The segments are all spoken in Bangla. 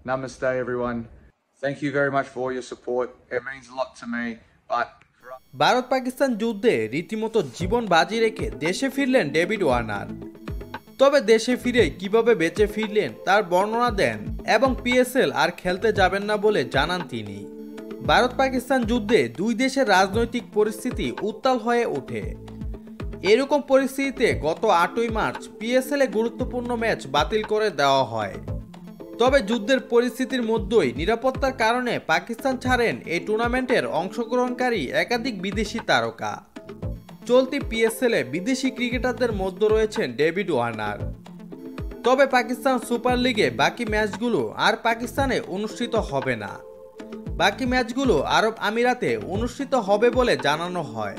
Namaste, everyone. Thank you very much for all your support. It means a lot to me. But Bharat Pakistan যুদ্ধে রীতিমতো জীবন বাজি রেখে দেশে ফিরলেন ডেভিড ওয়ার্নার। তবে দেশে ফিরে কিভাবে বেঁচে ফিরলেন তার বর্ণনা দেন এবং পিএসএল আর খেলতে যাবেন না বলে জানান তিনি। ভারত পাকিস্তান যুদ্ধে দুই দেশের রাজনৈতিক পরিস্থিতি উত্তাল হয়ে ওঠে। এরকম পরিস্থিতিতে গত 8ই মার্চ পিএসএল এ গুরুত্বপূর্ণ ম্যাচ বাতিল করে দেওয়া হয়। তবে যুদ্ধের পরিস্থিতির মধ্যেই নিরাপত্তার কারণে পাকিস্তান ছাড়েন এই টুর্নামেন্টের অংশগ্রহণকারী একাধিক বিদেশি তারকা। চলতি পিএসএল-এ বিদেশি ক্রিকেটারদের মধ্যে রয়েছেন ডেভিড ওয়ার্নার। তবে পাকিস্তান সুপার লিগে বাকি ম্যাচগুলো আর পাকিস্তানে অনুষ্ঠিত হবে না। বাকি ম্যাচগুলো আরব আমিরাতে অনুষ্ঠিত হবে বলে জানানো হয়।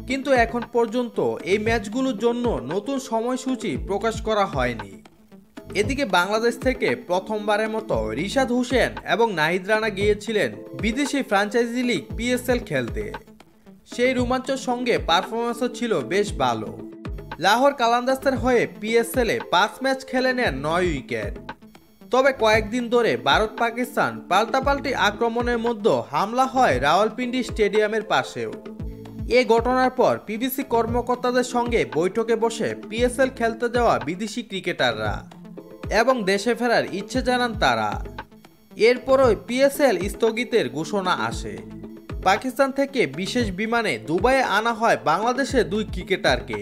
কিন্তু এখন পর্যন্ত এই ম্যাচগুলোর জন্য নতুন সময়সূচি প্রকাশ করা হয়নি। এদিকে বাংলাদেশ থেকে প্রথমবারের মতো রিশাদ হোসেন এবং নাহিদ রানা গিয়েছিলেন বিদেশি ফ্র্যাঞ্চাইজি লিগ পিএসএল খেলতে। সেই রোমাঞ্চের সঙ্গে পারফরমেন্সও ছিল বেশ ভালো। লাহোর কালান্দার্সের হয়ে পিএসএল-এ 5 ম্যাচ খেলে নেন 9 উইকেট। তবে কয়েকদিন ধরে ভারত পাকিস্তান পাল্টাপাল্টি আক্রমণের মধ্যে হামলা হয় রাওয়ালপিন্ডি স্টেডিয়ামের পাশেও। এ ঘটনার পর পিবিসি কর্মকর্তাদের সঙ্গে বৈঠকে বসে পিএসএল খেলতে যাওয়া বিদেশি ক্রিকেটাররা এবং দেশে ফেরার ইচ্ছে জানান তারা। এরপরই পিএসএল স্থগিতের ঘোষণা আসে। পাকিস্তান থেকে বিশেষ বিমানে দুবাইয়ে আনা হয় বাংলাদেশের 2 ক্রিকেটারকে।